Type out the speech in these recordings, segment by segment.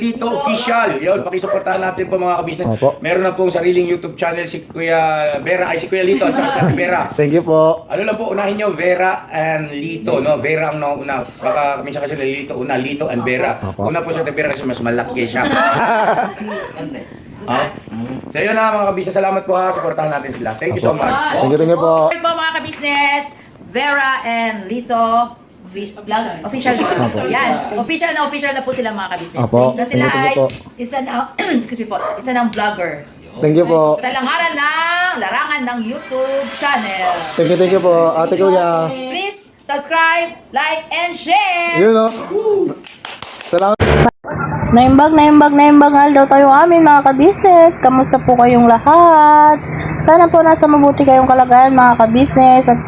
Lito Official. Yun, pakisuportahan natin po mga kabisnes. Opo. Meron na pong sariling YouTube channel si Kuya Vera, ay si Kuya Lito at saka si Ate Vera. Thank you po. Ano lang po, unahin nyo, Vera and Lito, no? Vera ang nauna. Baka minsan kasi Lito, Lito and Vera. Opo. Una po si Ate Vera kasi mas malaki siya. So yun na mga kabisnes, salamat po ha, supportahan natin sila. Thank you so much. Thank you po. Hi po mga kabisnes, Vera and Lito official dito. Yan. Official na po sila mga kabisnes. Opo. Na sila Thank ay you po. isa na excuse me po, isa ng vlogger. Thank you po. Sa langaran ng larangan ng YouTube channel. Thank you po. Ate Kuya. Please subscribe, like, and share. Yun o. Salamat. Naimbag daw tayo amin mga kabisnes. Kamusta po kayong lahat? Sana po nasa mabuti kayong kalagayan mga kabisnes at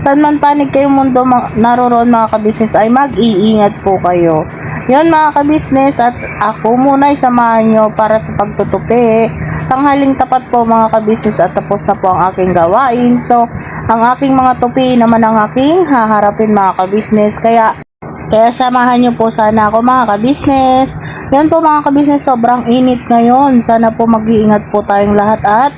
saan man panig kayong mundo naroon mga kabisnes ay mag-iingat po kayo. Yun mga kabisnes at ako muna ay samahan nyo para sa pagtutupi. Tanghaling tapat po mga kabisnes at tapos na po ang aking gawain. So ang aking mga tupi naman ang aking haharapin mga kabisnes. Kaya samahan nyo po sana ako mga kabisnes. Yan po mga kabisnes, sobrang init ngayon. Sana po mag-iingat po tayong lahat at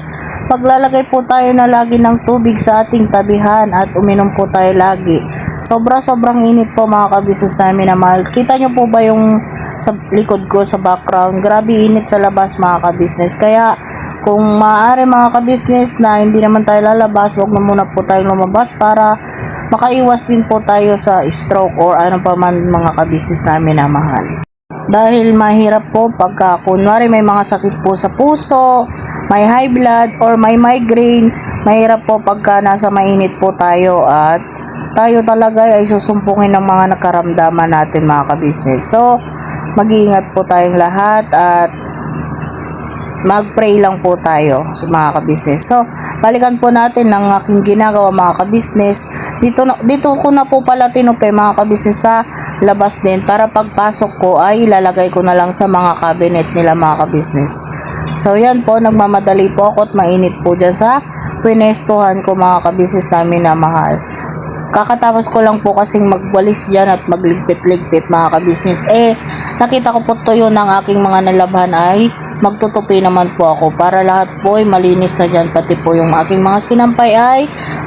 paglalagay po tayo na lagi ng tubig sa ating tabihan at uminom po tayo lagi. Sobrang init po mga kabisnes namin na mahal. Kita nyo po ba yung sa likod ko sa background? Grabe init sa labas mga kabisnes. Kaya kung maaari mga kabisnes na hindi naman tayo lalabas, wag na muna po tayong lumabas para makaiwas din po tayo sa stroke or ano pa man mga kabisnes namin na mahal. Dahil mahirap po pagka kunwari may mga sakit po sa puso, may high blood or may migraine, mahirap po pagka nasa mainit po tayo at tayo talaga ay susumpungin ng mga nakaramdaman natin mga kabisnes. So mag-iingat po tayong lahat at mag-pray lang po tayo sa mga kabisnes. So, balikan po natin ang aking ginagawa mga kabisnes. Dito ko na po pala tinupi mga kabisnes sa labas din para pagpasok ko ay ilalagay ko na lang sa mga cabinet nila mga kabisnes. So, yan po, nagmamadali po ako at mainit po dyan sa pinestuhan ko mga kabisnes namin na mahal. Kakatapos ko lang po kasing magwalis dyan at magligpit-ligpit mga kabisnes. Nakita ko po tuyo ng aking mga nalabhan ay magtutupi naman po ako para lahat po ay malinis na dyan. Pati po yung aking mga sinampay ay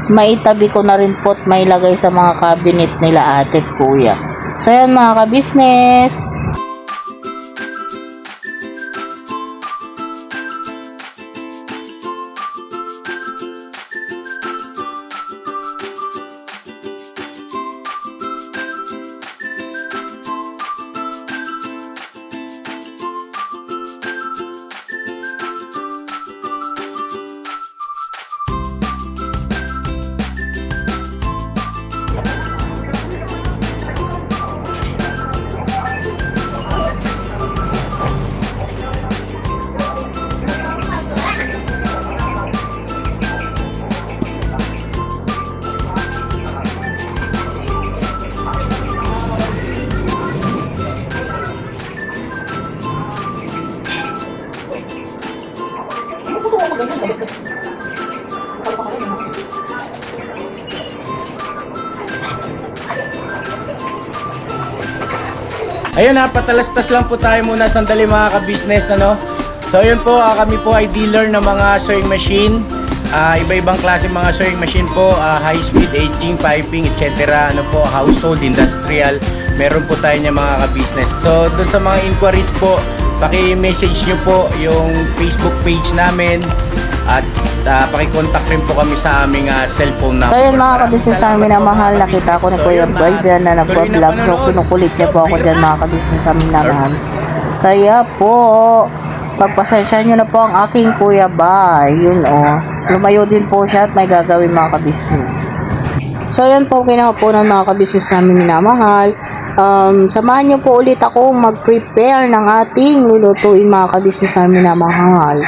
maitabi ko na rin po at mailagay sa mga cabinet nila ate at kuya. So yan mga kabisnes. Ayun ha, patalastas lang po tayo muna sandali mga ka-business, ano? So ayun po, kami po ay dealer ng mga sewing machine. Iba-ibang klase mga sewing machine po, high speed, aging, piping, etc. Ano po, household, industrial. Meron po tayo niya mga ka-business. So dun sa mga inquiries po, paki-message nyo po yung Facebook page namin at paki-contact rin po kami sa aming cellphone number. So yun mga kabisnes namin na mahal, nakita ko ni Kuya Brian na nagpa-vlog. So kinukulit niya po ako dyan mga kabisnes namin na mahal. Kaya po, pagpasensya nyo na po ang aking Kuya Bay. Yun lumayo din po siya at may gagawin mga kabisnes. So yan po kinapunan mga kabisnes namin minamahal. Samahan nyo po ulit ako mag-prepare ng ating lulutuin mga kabisnes namin minamahal.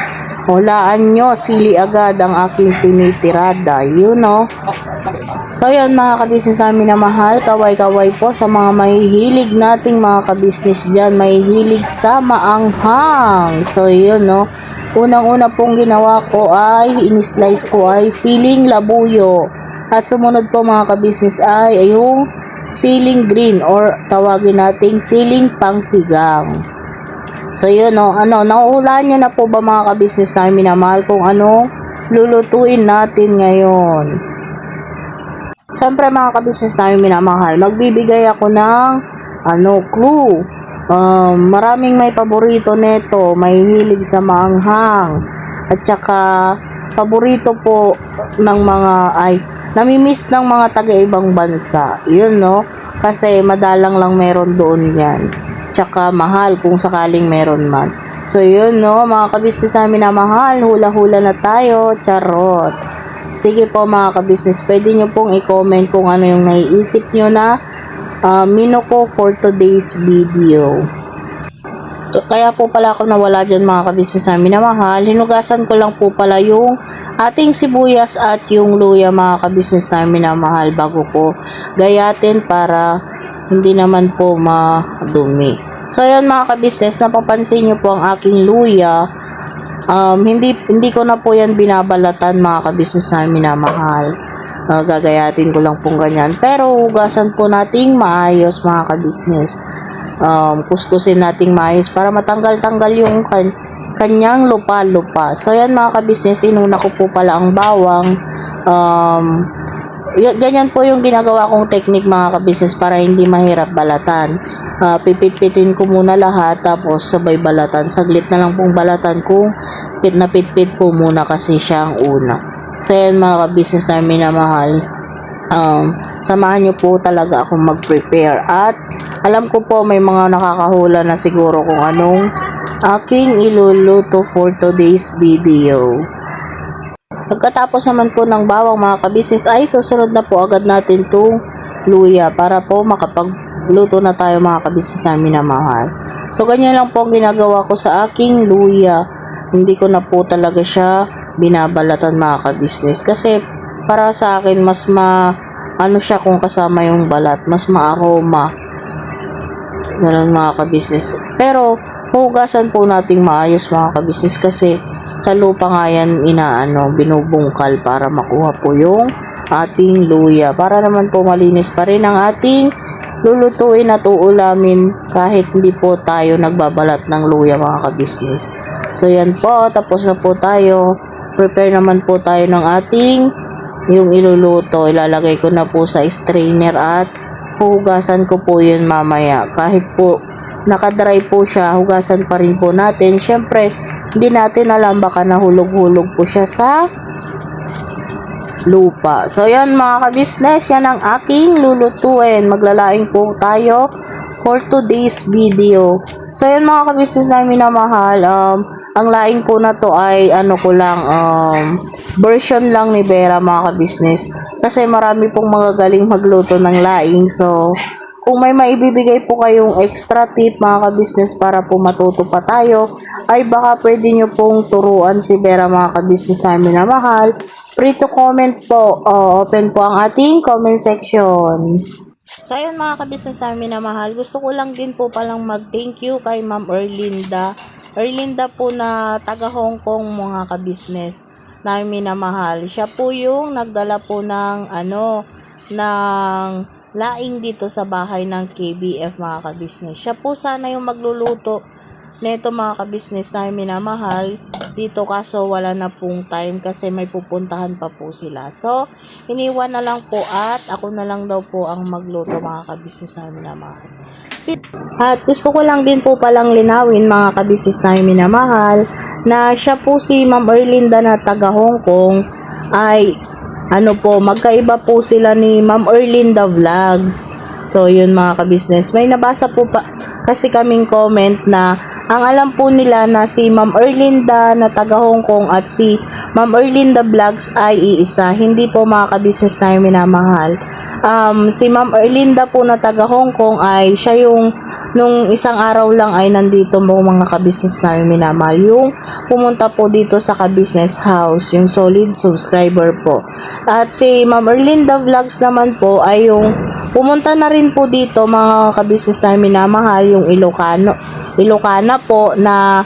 Hulaan nyo, sili agad ang aking tinitirada. So yan mga kabisnes namin minamahal, kaway-kaway po sa mga mahihilig nating mga kabisnes dyan, mahihilig sa maanghang. So yun unang-una pong ginawa ko ay in-slice ko ay siling labuyo. At sumunod po mga kabisnes ay yung siling green or tawagin nating siling pangsigang. So yun, no, nauulaan nyo na po ba mga ka-business namin minamahal kung anong lulutuin natin ngayon? Siyempre mga ka-business namin minamahal, magbibigay ako ng clue. Maraming may paborito neto, may hilig sa maanghang, at saka paborito po ng mga namimiss ng mga taga-ibang bansa. Yun, no? Kasi madalang lang meron doon yan. Tsaka mahal kung sakaling meron man. So yun, no, mga kabisnes namin na mahal, hula-hula na tayo, charot. Sige po mga kabisnes, pwede nyo pong i-comment kung ano yung naiisip nyo na menu ko for today's video. Kaya po pala ako nawala dyan mga kabisnes namin na mahal, hinugasan ko lang po pala yung ating sibuyas at yung luya mga kabisnes namin na mahal bago ko gayatin para hindi naman po madumi. So yun mga kabisnes, napapansin nyo po ang aking luya, hindi ko na po yan binabalatan mga kabisnes namin na mahal. Gagayatin ko lang pong ganyan, pero hugasan po nating maayos mga kabisnes. Kuskusin nating maayos para matanggal-tanggal yung kanyang lupa-lupa. So yan mga kabisnes, inuna ko po pala ang bawang. Ganyan po yung ginagawa kong technique mga kabisnes para hindi mahirap balatan. Pipit-pitin ko muna lahat tapos sabay balatan. Saglit na lang pong balatan kung napit-pit po muna kasi siya ang una. So yan mga kabisnes namin na mahal. Samahan nyo po talaga akong mag-prepare at alam ko po may mga nakakahula na siguro kung anong aking iluluto for today's video. Pagkatapos naman po ng bawang mga kabisnes ay susunod na po agad natin itong luya para po makapagluto na tayo mga kabisnes namin na mahal. So ganyan lang po ang ginagawa ko sa aking luya. Hindi ko na po talaga siya binabalatan mga kabisnes kasi para sa akin mas siya kung kasama yung balat, mas maaroma. Ganun mga kabisnes. Pero hugasan po nating maayos mga kabisnes kasi sa lupa nga yan binubungkal para makuha po yung ating luya. Para naman po malinis pa rin ang ating lulutuin at uulamin kahit hindi po tayo nagbabalat ng luya mga kabisnes. So yan po, tapos na po tayo. Prepare naman po tayo ng ating yung iluluto. Ilalagay ko na po sa strainer at hugasan ko po yun mamaya. Kahit po nakadry po siya, hugasan pa rin po natin. Syempre, hindi natin alam baka nahulog-hulog po siya sa lupa. So, yan mga kabisnes, yan ang aking lulutuin. Maglalaing po tayo for today's video. So, yan mga kabisnes namin na mahal. Ang laing po na to ay version lang ni Vera mga kabisnes. Kasi marami pong magagaling magluto ng laing. So, kung may maibibigay po kayong extra tip mga kabisnes para po matuto pa tayo, ay baka pwede nyo pong turuan si Vera mga kabisnes namin na mahal. Free to comment po. Open po ang ating comment section. So ayun mga kabisnes namin na mahal, gusto ko lang din po palang mag-thank you kay Ma'am Erlinda. Erlinda po na taga Hong Kong mga kabisnes namin na mahal. Siya po yung nagdala po ng laing dito sa bahay ng KBF mga kabisnes. Siya po sana yung magluluto neto mga kabisnes namin na mahal dito, kaso wala na pong time kasi may pupuntahan pa po sila. So, iniwan na lang po at ako na lang daw po ang magluto mga kabisnes namin na mahal. At gusto ko lang din po palang linawin mga kabisnes namin na mahal na siya po si Ma'am Erlinda na taga Hong Kong ay magkaiba po sila ni Ma'am Erlinda Vlogs. So, yun mga kabisnes. May nabasa po pa kasi kaming comment na ang alam po nila na si Ma'am Erlinda na taga Hong Kong at si Ma'am Erlinda Vlogs ay iisa. Hindi po mga kabisnes namin minamahal. Si Ma'am Erlinda po na taga Hong Kong ay siya yung nung isang araw lang ay nandito mga kabisnes namin minamahal. Yung pumunta po dito sa kabisnes house, yung solid subscriber po. At si Ma'am Erlinda Vlogs naman po ay yung pumunta na rin po dito mga kabisnes namin minamahal, yung Ilocana po na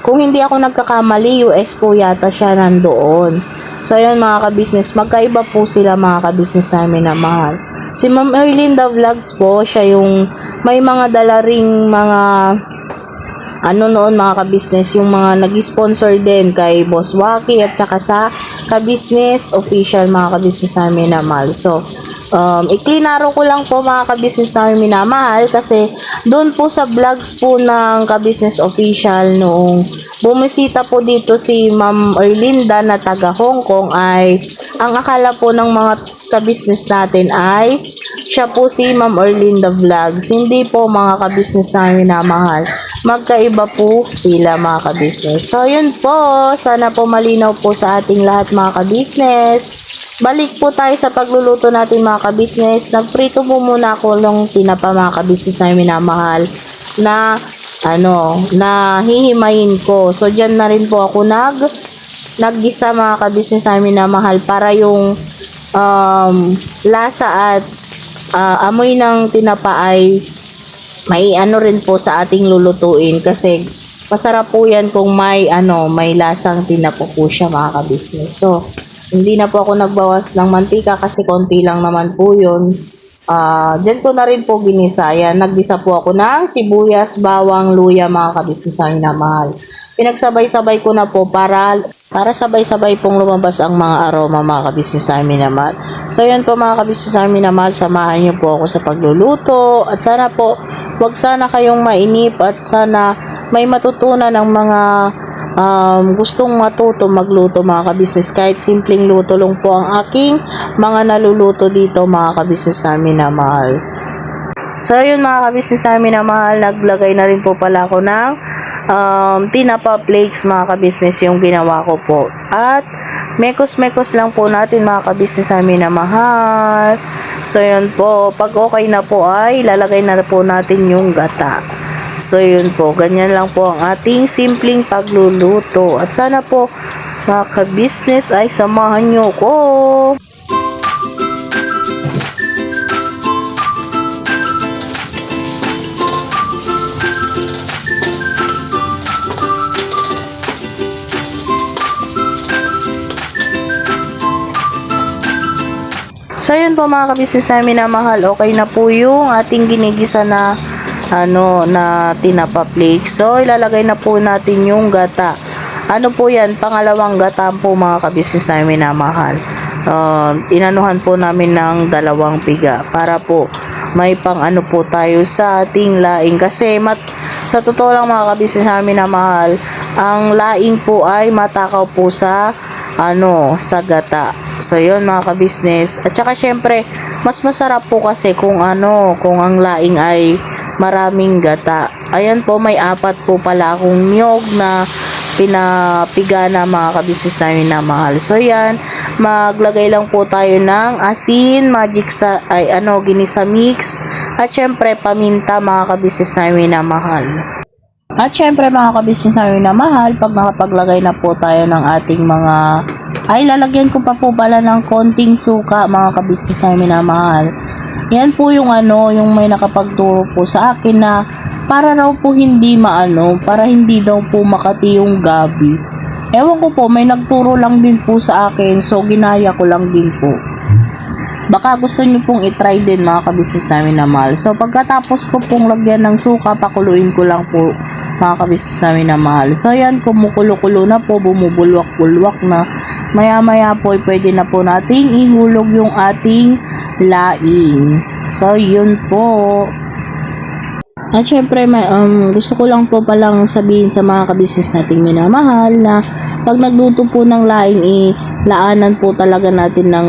kung hindi ako nagkakamali, US po yata siya nandoon. So, yan mga kabisnes, magkaiba po sila mga kabisnes namin na mahal. Si Ma'am Erlinda Vlogs po, siya yung may mga dala ring mga ano noon mga ka-business, yung mga nag-sponsor din kay Boss Waki at saka sa ka-business official mga ka-business namin minamahal. So, iklinaro ko lang po mga ka-business namin minamahal kasi doon po sa vlogs po ng ka-business official noong bumisita po dito si Ma'am Erlinda na taga Hong Kong ay ang akala po ng mga ka-business natin ay siya po si Ma'am Erlinda Vlogs. Hindi po mga ka-business namin minamahal. Magkaiba po sila mga ka-business. So yun po, sana po malinaw po sa ating lahat mga ka-business. Balik po tayo sa pagluluto natin mga ka-business. Nagprito po muna ako ng tinapa mga ka-business namin minamahal na na hihimayin ko. So dyan na rin po ako naggisa mga ka-business namin minamahal para yung lasa at amoy ng tinapa ay may rin po sa ating lulutuin kasi masarap po yan kung may lasang tinapa po siya mga ka-business. So hindi na po ako nagbawas ng mantika kasi konti lang naman po yun. Dyan ko na rin po ginisa. Yan, naggisa po ako ng sibuyas, bawang, luya mga ka-business namin minamahal. Pinagsabay-sabay ko na po para sabay-sabay pong lumabas ang mga aroma mga ka-business namin minamahal. So yun po mga ka-business namin minamahal, samahan niyo po ako sa pagluluto at sana po wag sana kayong mainip at sana may matutunan ng mga gustong matuto magluto mga ka-business. Kahit simpleng luto lang po ang aking mga naluluto dito mga ka-business namin minamahal. So yun mga ka-business namin minamahal, naglagay na rin po pala ako ng tinapa flakes mga ka-business yung ginawa ko po. At mekos-mekos lang po natin mga ka-business namin minamahal. So yun po, pag okay na po ay lalagay na po natin yung gata. So yun po, ganyan lang po ang ating simpleng pagluluto. At sana po mga ka-business ay samahan nyo ko. So yun po mga ka-business namin minamahal, okay na po yung ating ginigisa na na tinapa flakes. So ilalagay na po natin yung gata. Ano po yan, pangalawang gata po mga ka-business namin minamahal. Inanuhan po namin ng 2 piga para po may pang po tayo sa ating laing kasi sa totoo lang mga ka-business namin minamahal, ang laing po ay matakaw po sa sa gata. So yun mga ka-business. At saka syempre mas masarap po kasi kung ang laing ay maraming gata. Ayan po, may 4 po pala akong niyog na pinapiga na mga ka-business namin minamahal. So yan, maglagay lang po tayo ng asin, ginisa mix at syempre paminta mga ka-business namin minamahal. At syempre mga ka-business namin minamahal, pag nakapaglagay na po tayo ng ating mga lalagyan ko pa po pala ng konting suka mga ka-business namin minamahal. Yan po yung yung may nakapagturo po sa akin na para raw po hindi para hindi daw po makati yung gabi. Ewan ko po, may nagturo lang din po sa akin, so ginaya ko lang din po. Baka gusto nyo pong itry din mga ka-business namin minamahal. So pagkatapos ko pong lagyan ng suka, pakuluin ko lang po mga ka-business namin minamahal. So yan, kumukulo-kulo na po, bumubulwak-bulwak na. Maya-maya po, pwede na po nating ihulog yung ating laing. So yun po. At syempre, gusto ko lang po palang sabihin sa mga ka-business nating minamahal na pag nagluto po ng laing, laanan po talaga natin ng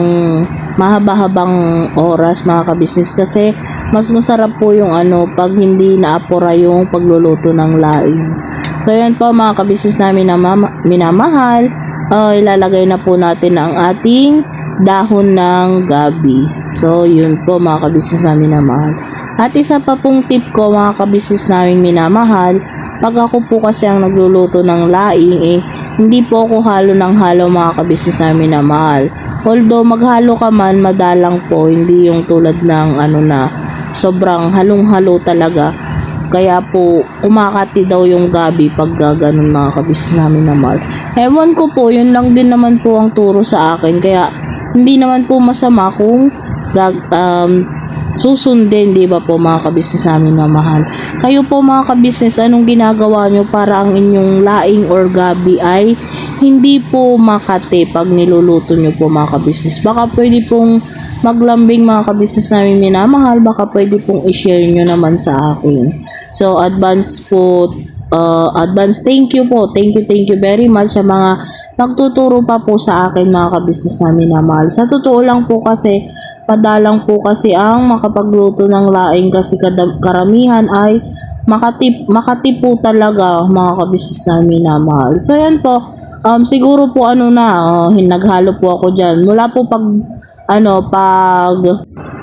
mahaba-habang oras mga ka-business kasi mas masarap po yung pag hindi naapura yung pagluluto ng laing. So yan po mga ka-business namin na minamahal, ilalagay na po natin ang ating dahon ng gabi. So yun po mga ka-business namin minamahal. At isa pa pong tip ko mga ka-business namin minamahal, pag ako po kasi ang nagluluto ng laing hindi po ako halo ng halo mga ka-business namin minamahal. Although maghalo ka man, madalang po, hindi yung tulad ng na sobrang halong-halo talaga. Kaya po, kumakati daw yung gabi pag gaganon mga ka-business namin minamahal. Ewan ko po, yun lang din naman po ang turo sa akin. Kaya hindi naman po masama kung susundin, di ba po mga kabisnes namin na mahal. Kayo po mga kabisnes, anong ginagawa nyo para ang inyong laing or gabi ay hindi po makati pag niluluto nyo po mga kabisnes? Baka pwede pong maglambing mga kabisnes namin minamahal, baka pwede pong i-share nyo naman sa akin. So advance po, advance thank you po, thank you very much sa mga nagtuturo pa po sa akin mga kabisnes namin na mahal. Sa totoo lang po kasi, padalang po kasi ang makapagluto ng laing kasi karamihan ay makati po talaga mga kabisnes namin na mahal. So yan po, siguro po naghalo po ako dyan. Mula po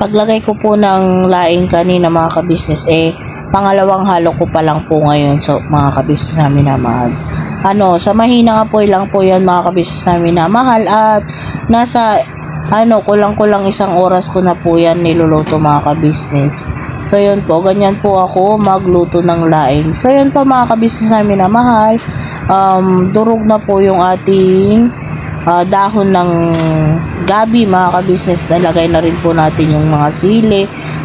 paglagay ko po ng laing kanina mga kabisnes, pangalawang halo ko pa lang po ngayon. So mga kabisnes namin na mahal. Sa mahina apoy lang po yan mga kabisnes namin na mahal, at nasa kulang-kulang 1 oras ko na po yan niluluto mga kabisnes. So yun po, ganyan po ako magluto ng laing. So yun po mga kabisnes namin na mahal, durog na po yung ating dahon ng gabi mga kabisnes. Nalagay na rin po natin yung mga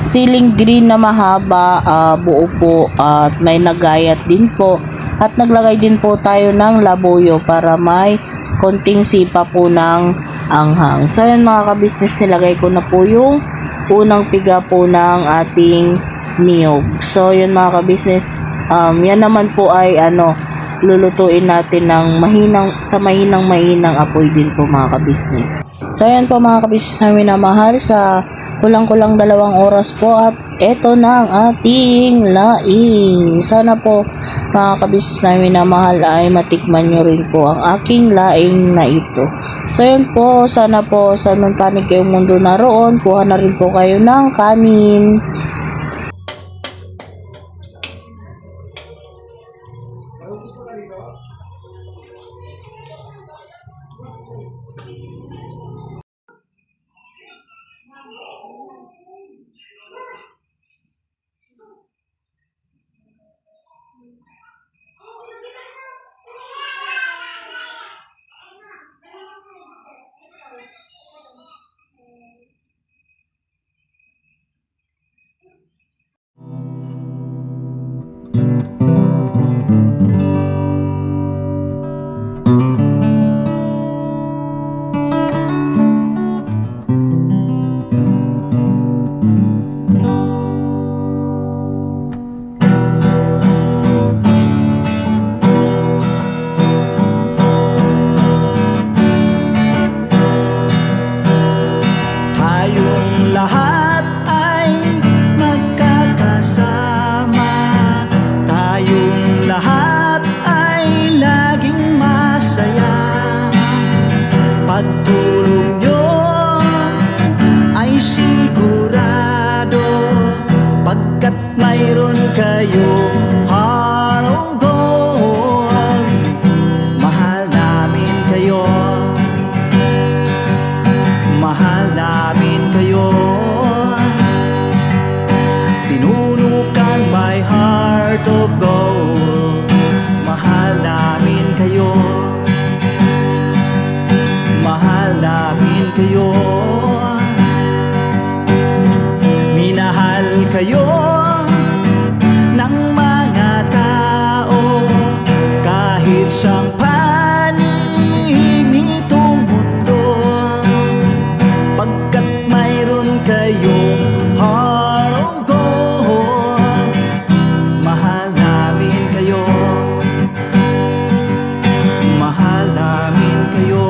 siling green na mahaba, buo po, at may nagayat din po. At naglagay din po tayo ng labuyo para may konting sipa po ng anghang. So yan mga kabisnes, nilagay ko na po yung unang piga po ng ating niyog. So yun mga kabisnes, yan naman po ay lulutuin natin ng mahinang apoy din po mga kabisnes. So ayan po mga kabisnes namin na mahal, sa kulang-kulang 2 oras po at eto na ang ating laing. Sana po mga kabisnes namin na mahal ay matikman nyo rin po ang aking laing na ito. So yun po, sana po saan man panig kayong mundo naroon, kuha na rin po kayo ng kanin. Pagtulong nyo ay sigurado, pagkat mayroon kayo heart of gold. Mahal namin kayo, mahal namin kayo. Pinunukan my heart of gold. Mahal namin kayo, mahal namin kayo. Minahal kayo ng mga tao kahit sang panig nitong mundo, pagkat mayroon kayong heart of gold. Mahal namin kayo, mahal namin kayo.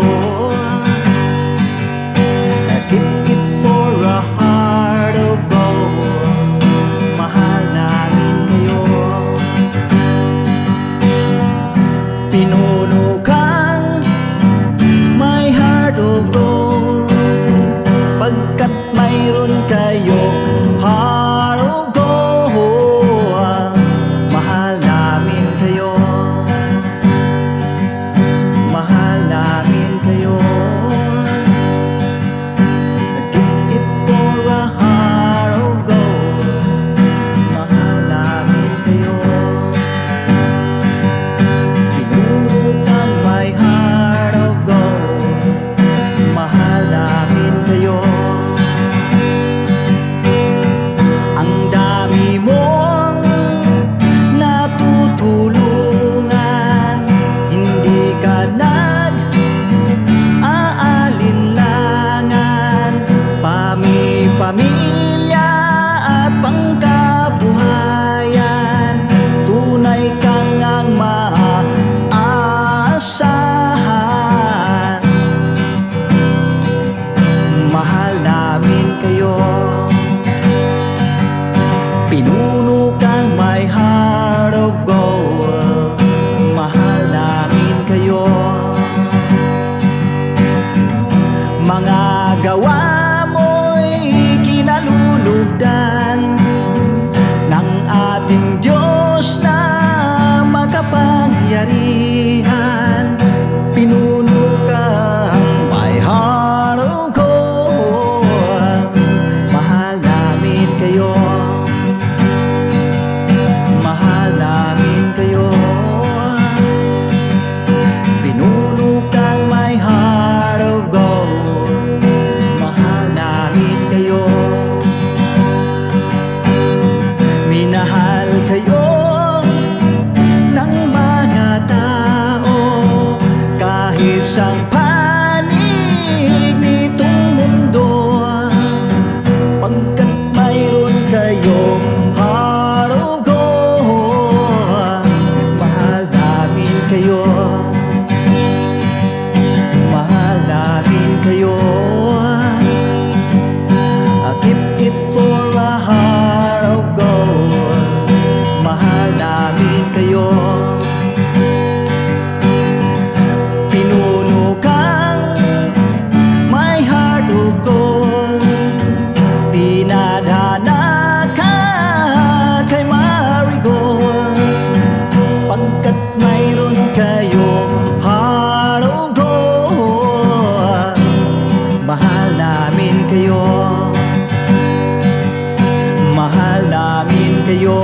Keep it for a heart of gold. namin kayo. Mahal namin kayo.